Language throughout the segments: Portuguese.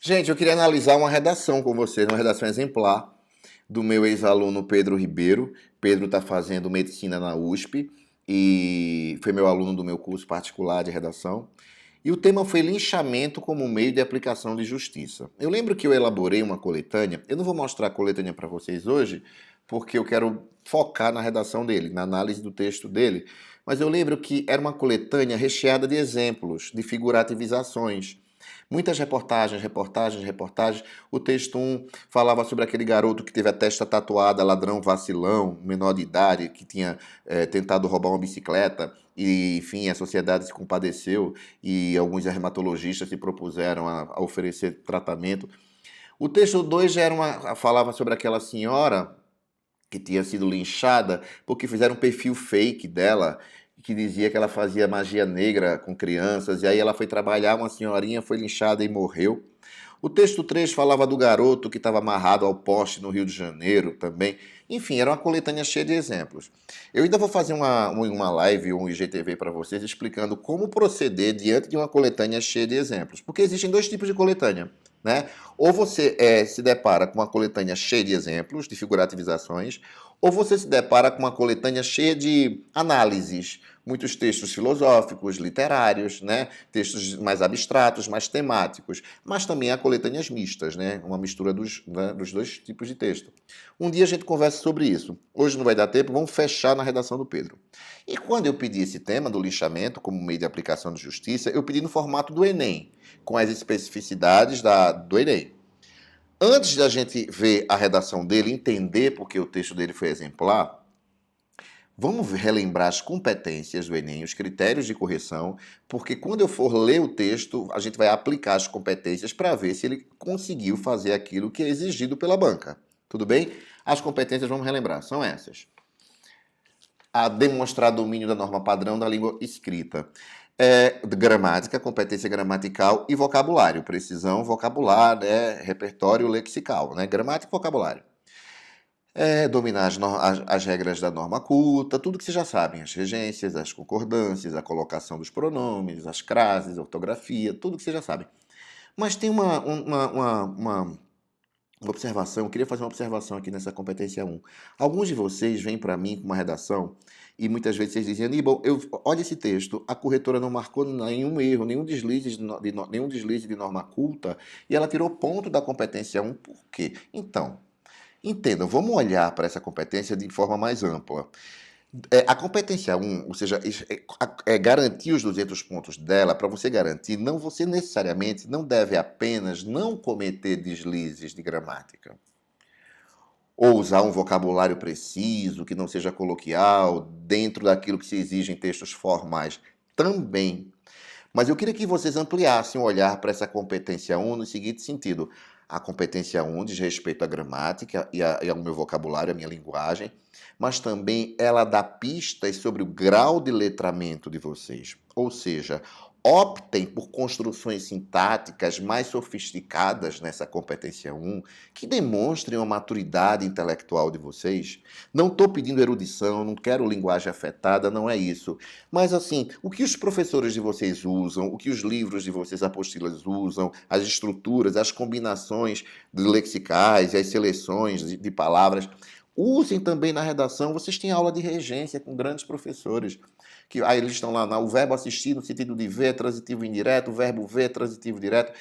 Gente, eu queria analisar uma redação com vocês, uma redação exemplar do meu ex-aluno Pedro Ribeiro. Pedro está fazendo medicina na USP e foi meu aluno do meu curso particular de redação. E o tema foi linchamento como meio de aplicação de justiça. Eu lembro que eu elaborei uma coletânea. Eu não vou mostrar a coletânea para vocês hoje, porque eu quero focar na redação dele, na análise do texto dele. Mas eu lembro que era uma coletânea recheada de exemplos, de figurativizações. Muitas reportagens. O texto 1 falava sobre aquele garoto que teve a testa tatuada, ladrão vacilão, menor de idade, que tinha tentado roubar uma bicicleta e, enfim, a sociedade se compadeceu e alguns dermatologistas se propuseram a oferecer tratamento. O texto 2 falava sobre aquela senhora que tinha sido linchada porque fizeram um perfil fake dela que dizia que ela fazia magia negra com crianças, e aí ela foi trabalhar, uma senhorinha foi linchada e morreu. O texto 3 falava do garoto que estava amarrado ao poste no Rio de Janeiro também. Enfim, era uma coletânea cheia de exemplos. Eu ainda vou fazer uma live, um IGTV para vocês, explicando como proceder diante de uma coletânea cheia de exemplos. Porque existem dois tipos de coletânea, né? Ou você se depara com uma coletânea cheia de exemplos, de figurativizações, ou você se depara com uma coletânea cheia de análises, muitos textos filosóficos, literários, né? Textos mais abstratos, mais temáticos, mas também há coletâneas mistas, né? Uma mistura dos dois tipos de texto. Um dia a gente conversa sobre isso. Hoje não vai dar tempo, vamos fechar na redação do Pedro. E quando eu pedi esse tema do lixamento como meio de aplicação de justiça, eu pedi no formato do Enem, com as especificidades do Enem. Antes da gente ver a redação dele, entender porque o texto dele foi exemplar, vamos relembrar as competências do Enem, os critérios de correção, porque quando eu for ler o texto, a gente vai aplicar as competências para ver se ele conseguiu fazer aquilo que é exigido pela banca. Tudo bem? As competências, vamos relembrar, são essas. A demonstrar domínio da norma padrão da língua escrita. Gramática, competência gramatical e vocabulário. Precisão, vocabulário, repertório lexical, né? Gramática e vocabulário. Dominar as regras da norma culta, tudo que vocês já sabem, as regências, as concordâncias, a colocação dos pronomes, as crases, a ortografia, tudo que vocês já sabem. Mas tem uma observação, eu queria fazer uma observação aqui nessa competência 1. Alguns de vocês vêm para mim com uma redação e muitas vezes vocês dizem, Aníbal, olha esse texto, a corretora não marcou nenhum erro, nenhum deslize de norma culta e ela tirou ponto da competência 1, por quê? Então, entendam, vamos olhar para essa competência de forma mais ampla. A competência 1, ou seja, garantir os 200 pontos dela, para você garantir, você necessariamente não deve apenas não cometer deslizes de gramática, ou usar um vocabulário preciso, que não seja coloquial, dentro daquilo que se exige em textos formais, também. Mas eu queria que vocês ampliassem o olhar para essa competência 1 no seguinte sentido. A competência 1 diz respeito à gramática e ao meu vocabulário, à minha linguagem, mas também ela dá pistas sobre o grau de letramento de vocês. Ou seja, optem por construções sintáticas mais sofisticadas nessa competência 1, que demonstrem a maturidade intelectual de vocês. Não estou pedindo erudição, não quero linguagem afetada, não é isso. Mas assim, o que os professores de vocês usam, o que os livros de vocês, apostilas usam, as estruturas, as combinações de lexicais e as seleções de palavras, usem também na redação. Vocês têm aula de regência com grandes professores, que aí eles estão lá, o verbo assistir no sentido de ver, transitivo indireto, o verbo ver, transitivo direto.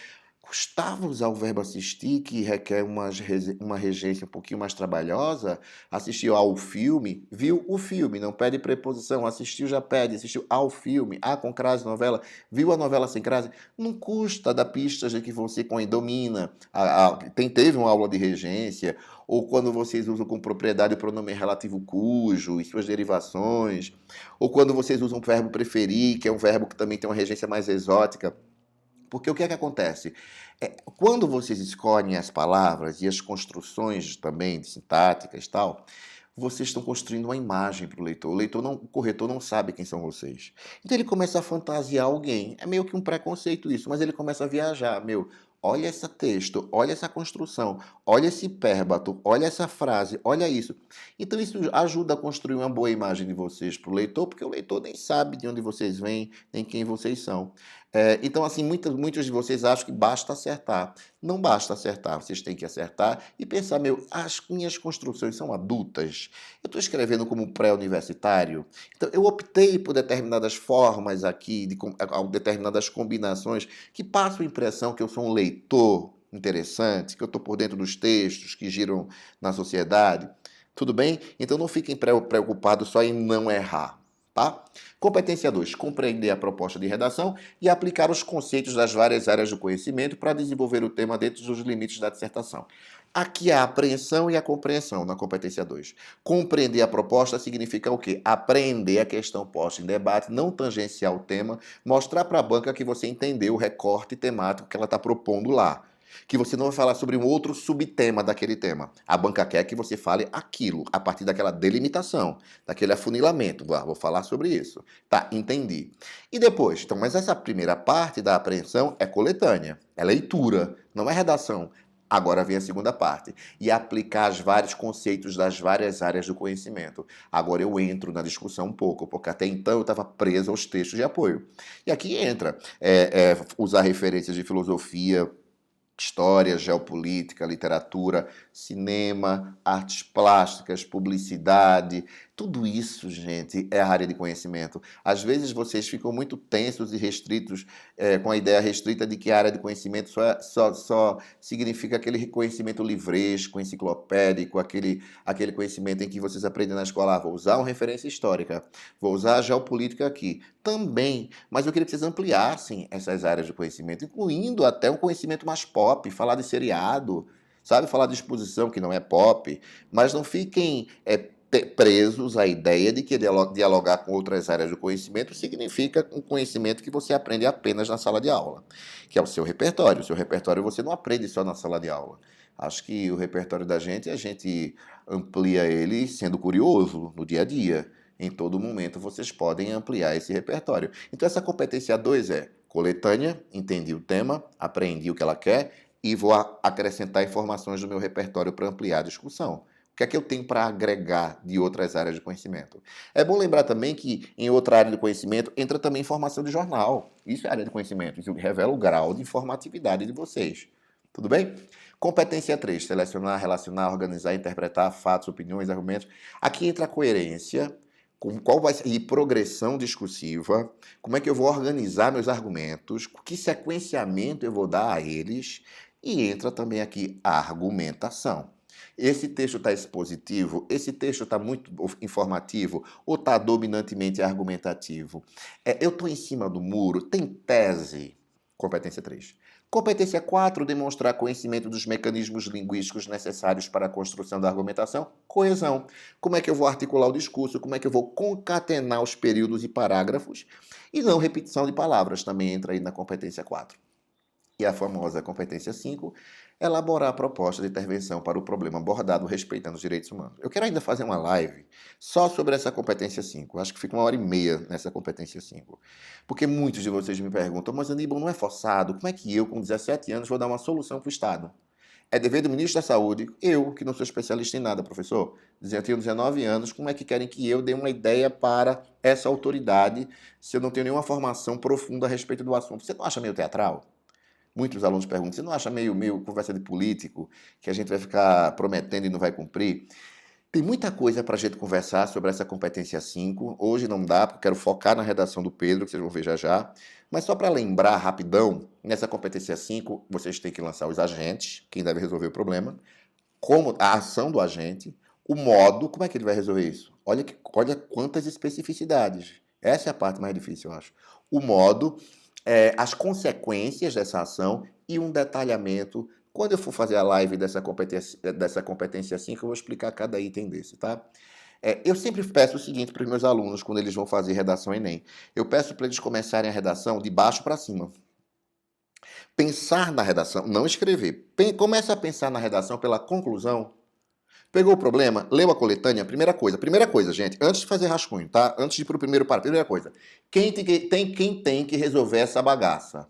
Custava usar o verbo assistir, que requer uma regência um pouquinho mais trabalhosa. Assistiu ao filme, viu o filme, não pede preposição. Assistiu, já pede. Assistiu ao filme, com crase, novela. Viu a novela sem crase. Não custa dar pistas de que você domina. Teve uma aula de regência. Ou quando vocês usam com propriedade o pronome relativo cujo e suas derivações. Ou quando vocês usam o verbo preferir, que é um verbo que também tem uma regência mais exótica. Porque o que é que acontece? Quando vocês escolhem as palavras e as construções também sintáticas e tal, vocês estão construindo uma imagem para o leitor. O corretor não sabe quem são vocês. Então ele começa a fantasiar alguém. É meio que um preconceito isso, mas ele começa a viajar. Olha esse texto, olha essa construção, olha esse hipérbato, olha essa frase, olha isso. Então isso ajuda a construir uma boa imagem de vocês para o leitor, porque o leitor nem sabe de onde vocês vêm, nem quem vocês são. Então, assim, muitos de vocês acham que basta acertar. Não basta acertar, vocês têm que acertar e pensar, as minhas construções são adultas. Eu estou escrevendo como pré-universitário, então eu optei por determinadas formas aqui, determinadas combinações, que passam a impressão que eu sou um leitor interessante, que eu estou por dentro dos textos que giram na sociedade. Tudo bem? Então não fiquem preocupados só em não errar. Tá? Competência 2, compreender a proposta de redação e aplicar os conceitos das várias áreas do conhecimento para desenvolver o tema dentro dos limites da dissertação. Aqui há a apreensão e a compreensão na competência 2. Compreender a proposta significa o quê? Aprender a questão posta em debate, não tangenciar o tema, mostrar para a banca que você entendeu o recorte temático que ela está propondo lá. Que você não vai falar sobre um outro subtema daquele tema. A banca quer que você fale aquilo, a partir daquela delimitação, daquele afunilamento. Vou falar sobre isso. Tá, entendi. E depois, então, mas essa primeira parte da apreensão é coletânea, é leitura, não é redação. Agora vem a segunda parte, e aplicar os vários conceitos das várias áreas do conhecimento. Agora eu entro na discussão um pouco, porque até então eu estava preso aos textos de apoio. E aqui entra usar referências de filosofia, história, geopolítica, literatura, cinema, artes plásticas, publicidade, tudo isso, gente, é a área de conhecimento. Às vezes vocês ficam muito tensos e restritos, com a ideia restrita de que a área de conhecimento só significa aquele conhecimento livresco, enciclopédico, aquele conhecimento em que vocês aprendem na escola. Vou usar uma referência histórica, vou usar a geopolítica aqui. Também, mas eu queria que vocês ampliassem essas áreas de conhecimento, incluindo até um conhecimento mais pop, falar de seriado, sabe? Falar de exposição, que não é pop, mas não fiquem presos à ideia de que dialogar com outras áreas do conhecimento significa um conhecimento que você aprende apenas na sala de aula, que é o seu repertório. O seu repertório você não aprende só na sala de aula. Acho que o repertório da gente, a gente amplia ele sendo curioso no dia a dia. Em todo momento vocês podem ampliar esse repertório. Então essa competência 2 é coletânea, entendi o tema, aprendi o que ela quer e vou acrescentar informações do meu repertório para ampliar a discussão. O que é que eu tenho para agregar de outras áreas de conhecimento? É bom lembrar também que em outra área de conhecimento entra também informação de jornal. Isso é área de conhecimento, isso revela o grau de informatividade de vocês. Tudo bem? Competência 3, selecionar, relacionar, organizar, interpretar fatos, opiniões, argumentos. Aqui entra a coerência, com qual vai ser, e progressão discursiva, como é que eu vou organizar meus argumentos, que sequenciamento eu vou dar a eles, e entra também aqui a argumentação. Esse texto está expositivo, esse texto está muito informativo ou está dominantemente argumentativo? Eu estou em cima do muro, tem tese? Competência 3. Competência 4, demonstrar conhecimento dos mecanismos linguísticos necessários para a construção da argumentação. Coesão. Como é que eu vou articular o discurso? Como é que eu vou concatenar os períodos e parágrafos? E não repetição de palavras, também entra aí na competência 4. E a famosa competência 5, elaborar a proposta de intervenção para o problema abordado respeitando os direitos humanos. Eu quero ainda fazer uma live só sobre essa competência 5. Acho que fica 1h30 nessa competência 5. Porque muitos de vocês me perguntam, mas Aníbal, não é forçado? Como é que eu, com 17 anos, vou dar uma solução para o Estado? É dever do ministro da Saúde, eu, que não sou especialista em nada, professor, eu tenho 19 anos, como é que querem que eu dê uma ideia para essa autoridade se eu não tenho nenhuma formação profunda a respeito do assunto? Você não acha meio teatral? Muitos alunos perguntam, você não acha meio conversa de político, que a gente vai ficar prometendo e não vai cumprir? Tem muita coisa para a gente conversar sobre essa competência 5. Hoje não dá, porque eu quero focar na redação do Pedro, que vocês vão ver já já. Mas só para lembrar rapidão, nessa competência 5, vocês têm que lançar os agentes, quem deve resolver o problema, como a ação do agente, o modo, como é que ele vai resolver isso? Olha quantas especificidades. Essa é a parte mais difícil, eu acho. O modo, as consequências dessa ação e um detalhamento. Quando eu for fazer a live dessa competência 5, eu vou explicar cada item desse, tá? Eu sempre peço o seguinte para os meus alunos, quando eles vão fazer redação Enem. Eu peço para eles começarem a redação de baixo para cima. Pensar na redação, não escrever. Comece a pensar na redação pela conclusão. Pegou o problema? Leu a coletânea? Primeira coisa, gente, antes de fazer rascunho, tá? Antes de ir para o primeiro parágrafo, primeira coisa. Quem tem que resolver essa bagaça?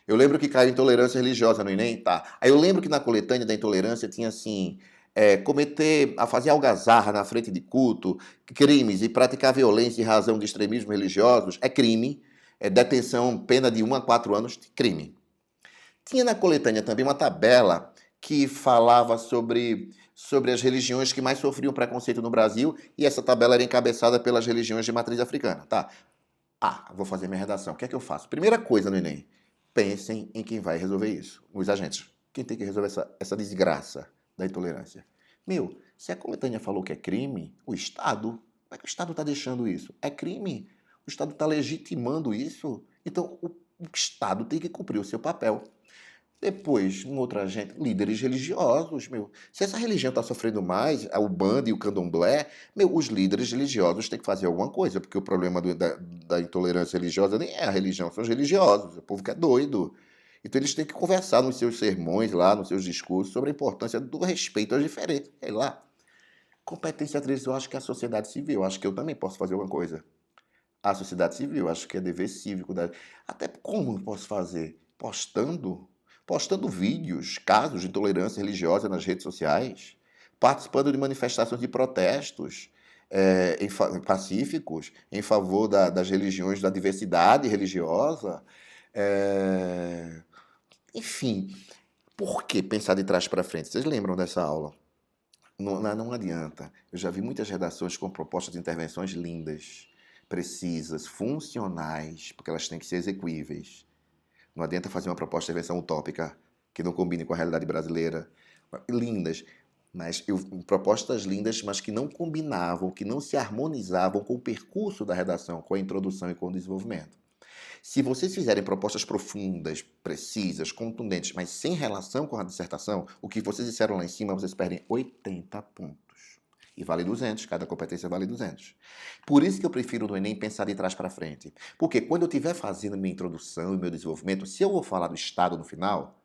Eu lembro que caiu intolerância religiosa no Enem, tá? Aí eu lembro que na coletânea da intolerância tinha assim, fazer algazarra na frente de culto, crimes e praticar violência em razão de extremismos religiosos é crime. detenção, pena de 1 a 4 anos de crime. Tinha na coletânea também uma tabela que falava sobre as religiões que mais sofriam preconceito no Brasil, e essa tabela era encabeçada pelas religiões de matriz africana. Tá. Vou fazer minha redação. O que é que eu faço? Primeira coisa no Enem, pensem em quem vai resolver isso, os agentes. Quem tem que resolver essa desgraça da intolerância? Se a coletânea falou que é crime, o Estado, como é que o Estado está deixando isso? É crime. O Estado está legitimando isso. Então, o Estado tem que cumprir o seu papel. Depois, um outro agente, líderes religiosos, Se essa religião está sofrendo mais, a Ubanda e o Candomblé, os líderes religiosos têm que fazer alguma coisa, porque o problema da intolerância religiosa nem é a religião, são os religiosos, o povo que é doido. Então eles têm que conversar nos seus sermões lá, nos seus discursos, sobre a importância do respeito às diferenças. Sei lá. Competência 3, eu acho que é a sociedade civil, acho que eu também posso fazer alguma coisa. A sociedade civil, acho que é dever cívico. Até como eu posso fazer? Postando vídeos, casos de intolerância religiosa nas redes sociais, participando de manifestações de protestos pacíficos em favor das religiões, da diversidade religiosa. Enfim, por que pensar de trás para frente? Vocês lembram dessa aula? Não adianta. Eu já vi muitas redações com propostas de intervenções lindas, precisas, funcionais, porque elas têm que ser execuíveis. Não adianta fazer uma proposta de intervenção utópica que não combine com a realidade brasileira. Lindas, propostas lindas, mas que não combinavam, que não se harmonizavam com o percurso da redação, com a introdução e com o desenvolvimento. Se vocês fizerem propostas profundas, precisas, contundentes, mas sem relação com a dissertação, o que vocês disseram lá em cima, vocês perdem 80 pontos. E vale 200, cada competência vale 200. Por isso que eu prefiro no Enem pensar de trás para frente. Porque quando eu estiver fazendo minha introdução e meu desenvolvimento, se eu vou falar do Estado no final,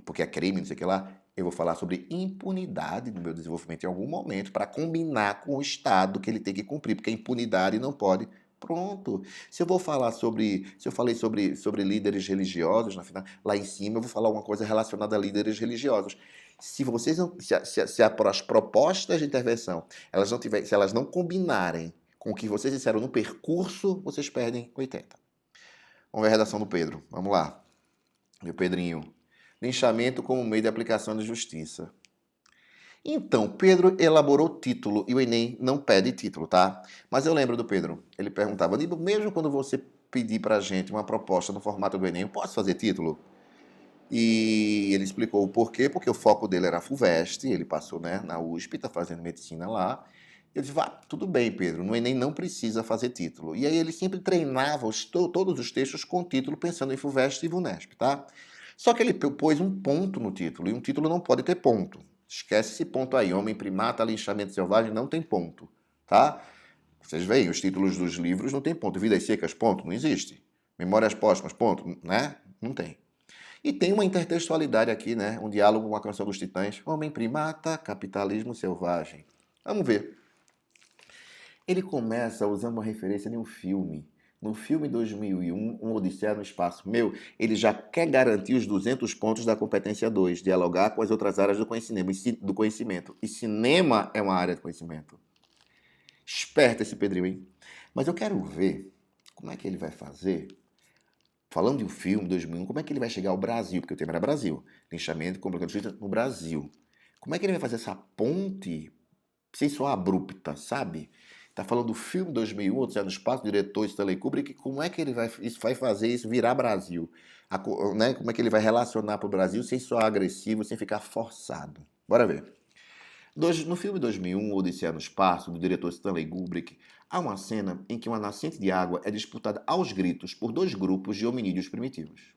porque é crime, não sei o que lá, eu vou falar sobre impunidade no meu desenvolvimento em algum momento, para combinar com o Estado que ele tem que cumprir, porque a impunidade não pode. Pronto. Se eu falei sobre líderes religiosos na final, lá em cima eu vou falar alguma coisa relacionada a líderes religiosos. Se vocês não, se as propostas de intervenção, se elas não combinarem com o que vocês disseram no percurso, vocês perdem 80. Vamos ver a redação do Pedro. Vamos lá. Meu Pedrinho. Linchamento como meio de aplicação da justiça. Então, Pedro elaborou título e o Enem não pede título, tá? Mas eu lembro do Pedro. Ele perguntava, mesmo quando você pedir pra gente uma proposta no formato do Enem, eu posso fazer título? E ele explicou o porquê, porque o foco dele era a FUVEST, ele passou na USP, está fazendo medicina lá. Eu disse, tudo bem, Pedro, no Enem não precisa fazer título. E aí ele sempre treinava todos os textos com título, pensando em FUVEST e VUNESP, tá? Só que ele pôs um ponto no título, e um título não pode ter ponto. Esquece esse ponto aí, homem primata, linchamento selvagem, não tem ponto, tá? Vocês veem, os títulos dos livros não tem ponto. Vidas secas, ponto, não existe. Memórias póstumas, ponto, né? Não tem. E tem uma intertextualidade aqui, né? Um diálogo com a canção dos Titãs. Homem primata, capitalismo selvagem. Vamos ver. Ele começa usando uma referência de um filme. No filme 2001, Um Odisseia no Espaço. Ele já quer garantir os 200 pontos da competência 2, dialogar com as outras áreas do conhecimento. E cinema é uma área de conhecimento. Esperto esse Pedrinho, hein? Mas eu quero ver como é que ele vai fazer. Falando de um filme, 2001, como é que ele vai chegar ao Brasil? Porque o tema era Brasil. Linchamento com justiça no Brasil. Como é que ele vai fazer essa ponte sem soar abrupta, sabe? Tá falando do filme 2001, Odisseia no Espaço, diretor Stanley Kubrick. Como é que ele vai fazer isso virar Brasil? Né? Como é que ele vai relacionar para o Brasil sem soar agressivo, sem ficar forçado? Bora ver. No filme 2001, Odisseia no Espaço, do diretor Stanley Kubrick, há uma cena em que uma nascente de água é disputada aos gritos por dois grupos de hominídeos primitivos.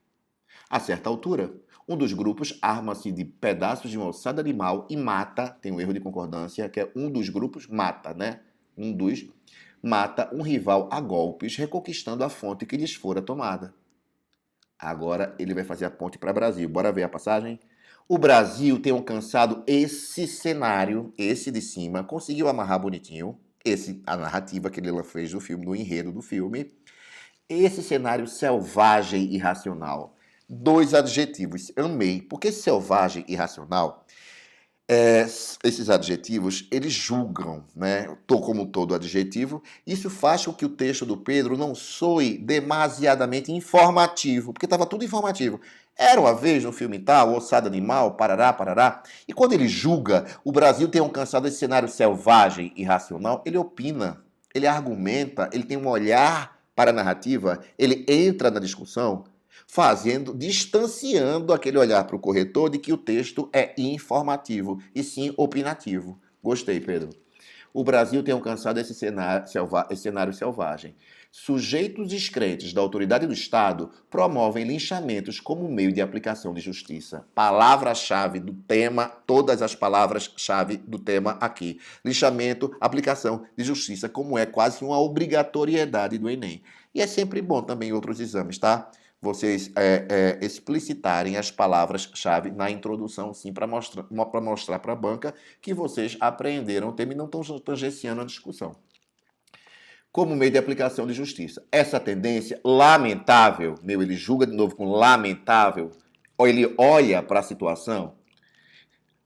A certa altura, um dos grupos arma-se de pedaços de uma ossada animal e mata, tem um erro de concordância, que é um dos grupos mata, né? Mata um rival a golpes, reconquistando a fonte que lhes fora tomada. Agora ele vai fazer a ponte para o Brasil. Bora ver a passagem? O Brasil tem alcançado esse cenário, esse de cima, conseguiu amarrar bonitinho, a narrativa que ele fez do filme, do enredo do filme, esse cenário selvagem e irracional. 2 adjetivos, amei, porque selvagem e irracional Esses adjetivos, eles julgam, né? Como todo adjetivo. Isso faz com que o texto do Pedro não soe demasiadamente informativo, porque estava tudo informativo. Era uma vez no filme tal, ossada animal, parará, parará. E quando ele julga, o Brasil tem alcançado esse cenário selvagem e irracional, ele opina, ele argumenta, ele tem um olhar para a narrativa, ele entra na discussão, distanciando aquele olhar para o corretor de que o texto é informativo e sim opinativo. Gostei, Pedro. O Brasil tem alcançado esse cenário selvagem. Sujeitos descrentes da autoridade do Estado promovem linchamentos como meio de aplicação de justiça. Palavra-chave do tema, todas as palavras-chave do tema aqui. Linchamento, aplicação de justiça, como é quase uma obrigatoriedade do Enem. E é sempre bom também em outros exames, tá? Vocês explicitarem as palavras-chave na introdução, sim, para mostrar para a banca que vocês apreenderam o tema e não estão tangenciando a discussão. Como meio de aplicação de justiça. Essa tendência lamentável, ele julga de novo com lamentável, ou ele olha para a situação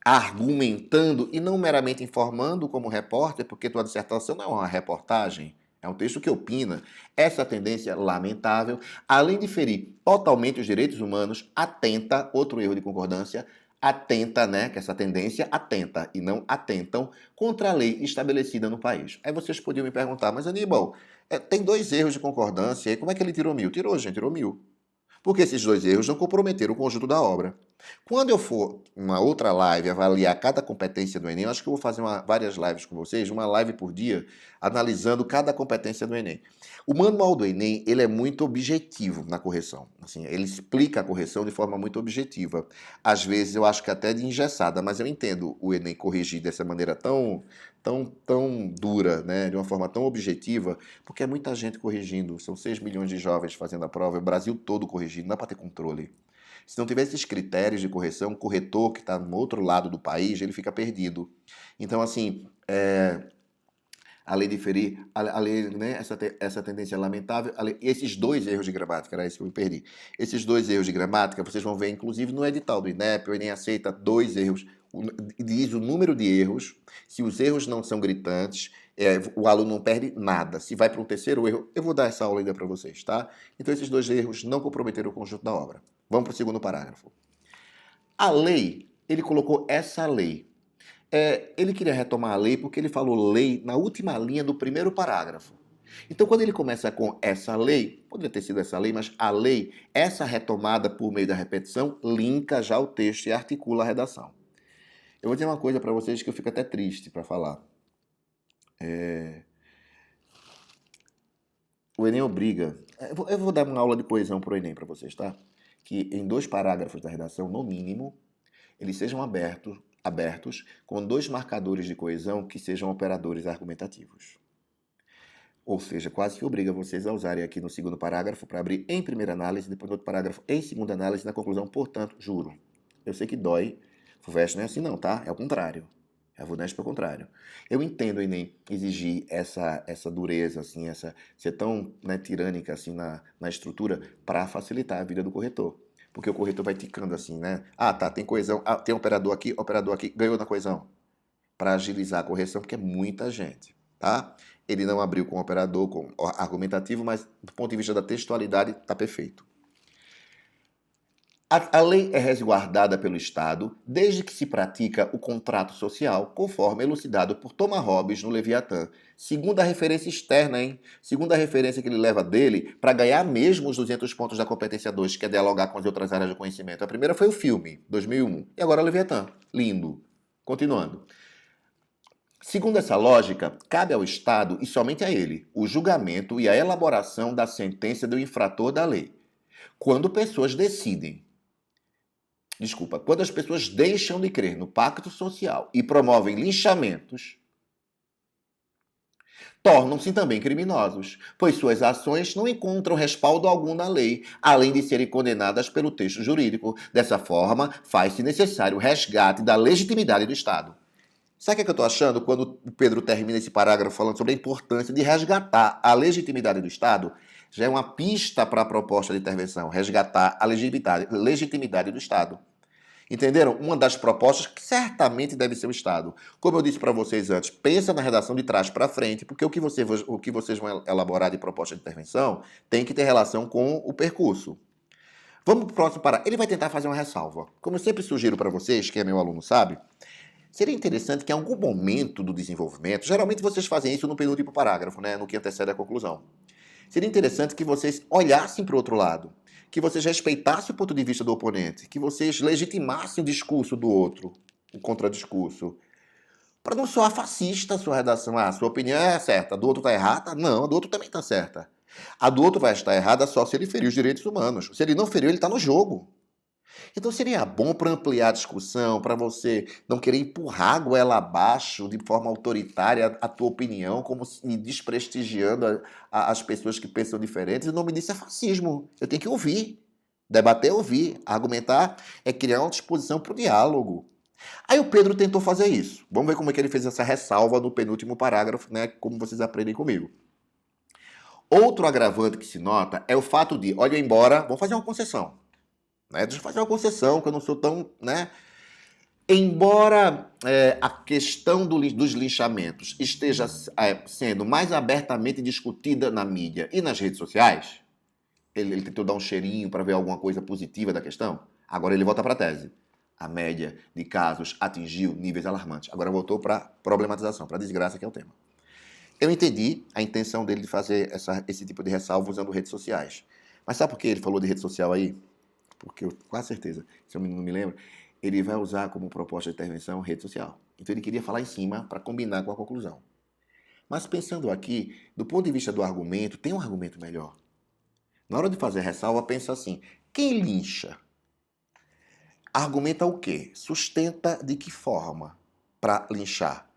argumentando e não meramente informando como repórter, porque tua dissertação não é uma reportagem, é um texto que opina. Essa tendência lamentável, além de ferir totalmente os direitos humanos, atenta, outro erro de concordância, atenta, né, que essa tendência atenta e não atentam contra a lei estabelecida no país. Aí vocês podiam me perguntar, mas Aníbal, tem 2 erros de concordância, e como é que ele tirou 1000? Tirou, gente, tirou 1000. Porque esses 2 erros não comprometeram o conjunto da obra. Quando eu for uma outra live avaliar cada competência do Enem, eu acho que eu vou fazer várias lives com vocês, uma live por dia, analisando cada competência do Enem. O manual do Enem, ele é muito objetivo na correção. Assim, ele explica a correção de forma muito objetiva. Às vezes eu acho que até de engessada, mas eu entendo o Enem corrigir dessa maneira tão dura, né, de uma forma tão objetiva, porque é muita gente corrigindo. São 6 milhões de jovens fazendo a prova, o Brasil todo corrigindo, não dá para ter controle. Se não tiver esses critérios de correção, o corretor que está no outro lado do país, ele fica perdido. Então, assim, a lei de ferir, a lei, né, essa tendência lamentável, esses 2 erros de gramática, era isso que eu me perdi. Esses 2 erros de gramática, vocês vão ver, inclusive, no edital do INEP, o Enem aceita 2 erros, diz o número de erros, se os erros não são gritantes, o aluno não perde nada. Se vai para um terceiro erro, eu vou dar essa aula ainda para vocês, tá? Então, esses 2 erros não comprometeram o conjunto da obra. Vamos para o segundo parágrafo. A lei, ele colocou essa lei. Ele queria retomar a lei porque ele falou lei na última linha do primeiro parágrafo. Então, quando ele começa com essa lei, poderia ter sido essa lei, mas a lei, essa retomada por meio da repetição, linka já o texto e articula a redação. Eu vou dizer uma coisa para vocês que eu fico até triste para falar. O Enem obriga... Eu vou dar uma aula de coesão para o Enem para vocês, tá? Que em 2 parágrafos da redação, no mínimo, eles sejam abertos com 2 marcadores de coesão que sejam operadores argumentativos. Ou seja, quase que obriga vocês a usarem aqui no segundo parágrafo para abrir em primeira análise, depois no outro parágrafo em segunda análise, na conclusão, portanto, juro. Eu sei que dói, FUVEST não é assim não, tá? É o contrário. É a VUNESP é o contrário. Eu entendo o Enem exigir essa dureza, assim, ser tão, né, tirânica assim, na estrutura para facilitar a vida do corretor. Porque o corretor vai ticando assim, né? Ah, tá, tem coesão, tem operador aqui, ganhou na coesão. Para agilizar a correção, porque é muita gente, tá? Ele não abriu com operador, com argumentativo, mas do ponto de vista da textualidade, tá perfeito. A lei é resguardada pelo Estado desde que se pratica o contrato social, conforme elucidado por Thomas Hobbes no Leviatã. Segunda referência externa, hein? Segunda referência que ele leva dele para ganhar mesmo os 200 pontos da competência 2, que é dialogar com as outras áreas do conhecimento. A primeira foi o filme, 2001, e agora o Leviatã. Lindo. Continuando. Segundo essa lógica, cabe ao Estado, e somente a ele, o julgamento e a elaboração da sentença do infrator da lei. Quando as pessoas deixam de crer no pacto social e promovem linchamentos, tornam-se também criminosos, pois suas ações não encontram respaldo algum na lei, além de serem condenadas pelo texto jurídico. Dessa forma, faz-se necessário o resgate da legitimidade do Estado. Sabe o que eu estou achando quando o Pedro termina esse parágrafo falando sobre a importância de resgatar a legitimidade do Estado? Já é uma pista para a proposta de intervenção, resgatar a legitimidade do Estado. Entenderam? Uma das propostas que certamente deve ser o Estado. Como eu disse para vocês antes, pensa na redação de trás para frente, porque o que vocês vão elaborar de proposta de intervenção tem que ter relação com o percurso. Vamos para o próximo parágrafo. Ele vai tentar fazer uma ressalva. Como eu sempre sugiro para vocês, quem é meu aluno sabe, seria interessante que em algum momento do desenvolvimento, geralmente vocês fazem isso no penúltimo parágrafo, né, no que antecede a conclusão. Seria interessante que vocês olhassem para o outro lado, que vocês respeitassem o ponto de vista do oponente, que vocês legitimassem o discurso do outro, o contradiscurso, para não soar fascista a sua redação. Ah, a sua opinião é certa, a do outro está errada? Não, a do outro também está certa. A do outro vai estar errada só se ele ferir os direitos humanos. Se ele não feriu, ele está no jogo. Então seria bom para ampliar a discussão, para você não querer empurrar a goela abaixo de forma autoritária a tua opinião, como se desprestigiando as pessoas que pensam diferentes. O nome disso é fascismo. Eu tenho que ouvir. Debater é ouvir. Argumentar é criar uma disposição para o diálogo. Aí o Pedro tentou fazer isso. Vamos ver como é que ele fez essa ressalva no penúltimo parágrafo, né? Como vocês aprendem comigo. Outro agravante que se nota é o fato de, olha, embora, vamos fazer uma concessão. Né? Deixa eu fazer uma concessão, que eu não sou tão, né? Embora a questão dos linchamentos esteja sendo mais abertamente discutida na mídia e nas redes sociais, ele tentou dar um cheirinho para ver alguma coisa positiva da questão, agora ele volta para a tese. A média de casos atingiu níveis alarmantes. Agora voltou para a problematização, para a desgraça que é o tema. Eu entendi a intenção dele de fazer esse tipo de ressalva usando redes sociais. Mas sabe por que ele falou de rede social aí? Porque eu, com certeza, se eu não me lembro, ele vai usar como proposta de intervenção rede social. Então ele queria falar em cima para combinar com a conclusão. Mas pensando aqui, do ponto de vista do argumento, tem um argumento melhor. Na hora de fazer ressalva, pensa assim, quem lincha? Argumenta o quê? Sustenta de que forma para linchar?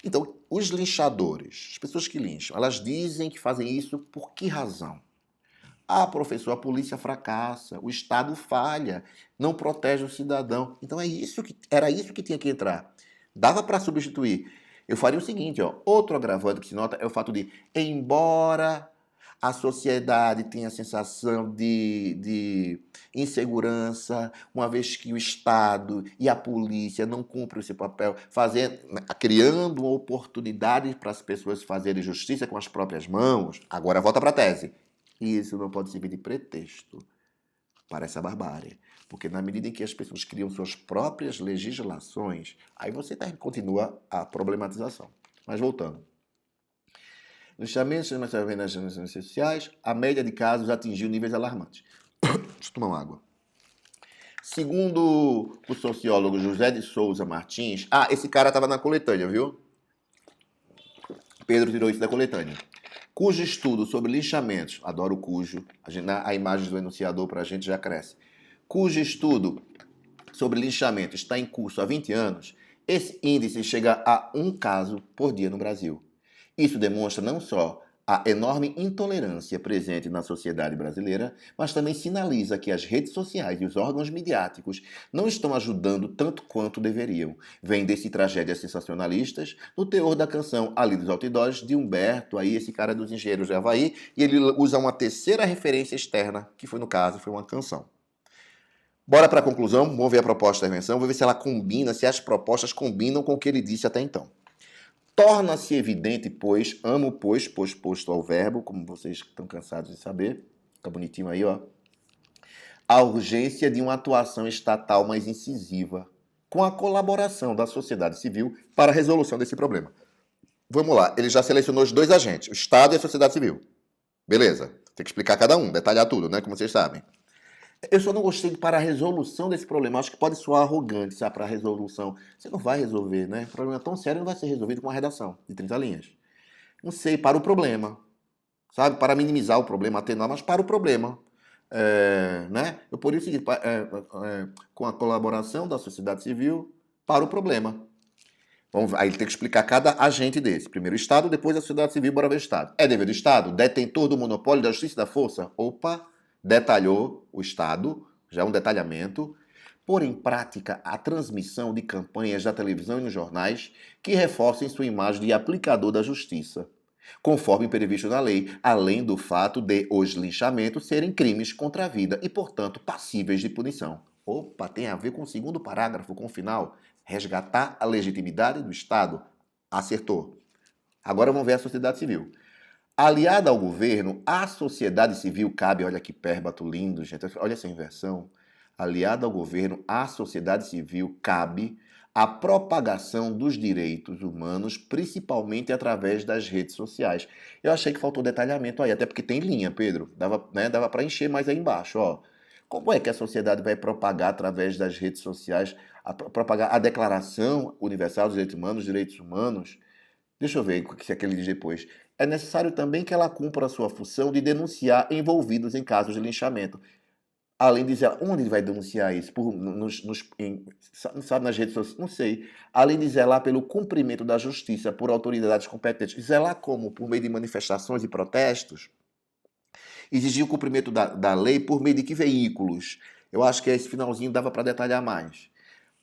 Então, os linchadores, as pessoas que lincham, elas dizem que fazem isso por que razão? Ah, professor, a polícia fracassa, o Estado falha, não protege o cidadão. Então era isso que tinha que entrar. Dava para substituir. Eu faria o seguinte, ó, outro agravante que se nota é o fato de, embora a sociedade tenha a sensação de insegurança, uma vez que o Estado e a polícia não cumprem esse papel, criando uma oportunidade para as pessoas fazerem justiça com as próprias mãos. Agora volta para a tese. E isso não pode servir de pretexto para essa barbárie. Porque na medida em que as pessoas criam suas próprias legislações, aí você continua a problematização. Mas voltando. Linchamento nas redes sociais, a média de casos atingiu níveis alarmantes. Deixa eu tomar uma água. Segundo o sociólogo José de Souza Martins... Ah, esse cara estava na coletânea, viu? Pedro tirou isso da coletânea. Cujo estudo sobre linchamentos, adoro o cujo, a imagem do enunciador para a gente já cresce. Cujo estudo sobre linchamento está em curso há 20 anos, esse índice chega a 1 caso por dia no Brasil. Isso demonstra não só a enorme intolerância presente na sociedade brasileira, mas também sinaliza que as redes sociais e os órgãos midiáticos não estão ajudando tanto quanto deveriam. Vem desse tragédias sensacionalistas, no teor da canção Ali dos Outdoors, de Humberto, aí esse cara dos Engenheiros de Havaí, e ele usa uma terceira referência externa, que foi, no caso, foi uma canção. Bora para a conclusão, vamos ver a proposta da intervenção, vamos ver se ela combina, se as propostas combinam com o que ele disse até então. Torna-se evidente, pois, amo, pois, posto ao verbo, como vocês estão cansados de saber, tá bonitinho aí, ó, a urgência de uma atuação estatal mais incisiva, com a colaboração da sociedade civil para a resolução desse problema. Vamos lá, ele já selecionou os dois agentes, o Estado e a sociedade civil. Beleza, tem que explicar cada um, detalhar tudo, né, como vocês sabem. Eu só não gostei de para a resolução desse problema. Acho que pode soar arrogante, sabe? Para a resolução. Você não vai resolver, né? O problema tão sério não vai ser resolvido com uma redação de 30 linhas. Não sei, para o problema. Sabe? Para minimizar o problema, atenuar, mas para o problema. Né? Eu poderia seguir com a colaboração da sociedade civil para o problema. Aí ele tem que explicar cada agente desse. Primeiro o Estado, depois a sociedade civil, bora ver o Estado. É dever do Estado? Detentor do monopólio da justiça e da força? Opa! Detalhou o Estado, já é um detalhamento, pôr em prática a transmissão de campanhas da televisão e nos jornais que reforcem sua imagem de aplicador da justiça, conforme previsto na lei, além do fato de os linchamentos serem crimes contra a vida e, portanto, passíveis de punição. Opa, tem a ver com o segundo parágrafo, com o final. Resgatar a legitimidade do Estado. Acertou. Agora vamos ver a sociedade civil. Aliada ao governo, a sociedade civil cabe, olha que pérbato lindo, gente, olha essa inversão. Aliada ao governo, a sociedade civil cabe a propagação dos direitos humanos, principalmente através das redes sociais. Eu achei que faltou detalhamento aí, até porque tem linha, Pedro. Dava para encher mais aí embaixo, ó. Como é que a sociedade vai propagar através das redes sociais, propagar a Declaração Universal dos Direitos Humanos? Deixa eu ver o que é que ele diz depois. É necessário também que ela cumpra a sua função de denunciar envolvidos em casos de linchamento. Além de zelar, onde ele vai denunciar isso? Sabe, nas redes sociais? Não sei. Além de zelar pelo cumprimento da justiça por autoridades competentes. Zelar como? Por meio de manifestações e protestos? Exigir o cumprimento da lei por meio de que veículos? Eu acho que esse finalzinho dava para detalhar mais.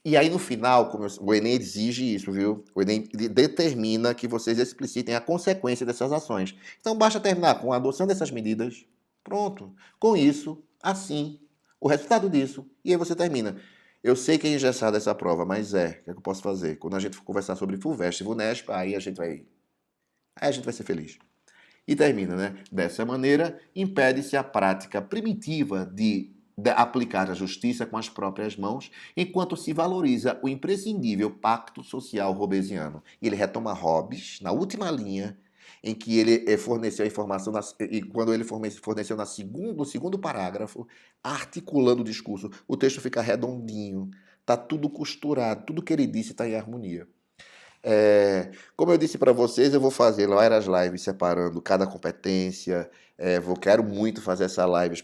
E aí, no final, como o Enem exige isso, viu? O Enem determina que vocês explicitem a consequência dessas ações. Então, basta terminar com a adoção dessas medidas. Pronto. Com isso, assim, o resultado disso. E aí você termina. Eu sei que é engessada essa prova, mas o que é que eu posso fazer? Quando a gente for conversar sobre FUVEST e VUNESP, aí a gente vai ser feliz. E termina, né? Dessa maneira, impede-se a prática primitiva de aplicar a justiça com as próprias mãos, enquanto se valoriza o imprescindível pacto social hobbesiano. E ele retoma Hobbes, na última linha, em que ele forneceu a informação, e quando ele forneceu no segundo parágrafo, articulando o discurso, o texto fica redondinho, está tudo costurado, tudo que ele disse está em harmonia. Como eu disse para vocês, eu vou fazer várias lives separando cada competência. Quero muito fazer essa live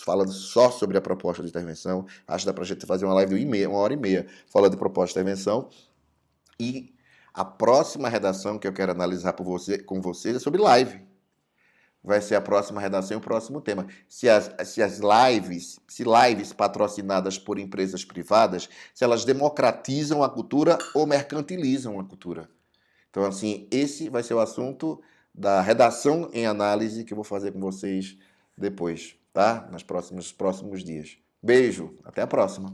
falando só sobre a proposta de intervenção. Acho que dá para a gente fazer uma live de 1 hora e meia, falando de proposta de intervenção. E a próxima redação que eu quero analisar com vocês é sobre live. Vai ser a próxima redação e o próximo tema. Se lives patrocinadas por empresas privadas, se elas democratizam a cultura ou mercantilizam a cultura. Então, assim, esse vai ser o assunto da redação em análise que eu vou fazer com vocês depois, tá? Nos próximos dias. Beijo, até a próxima.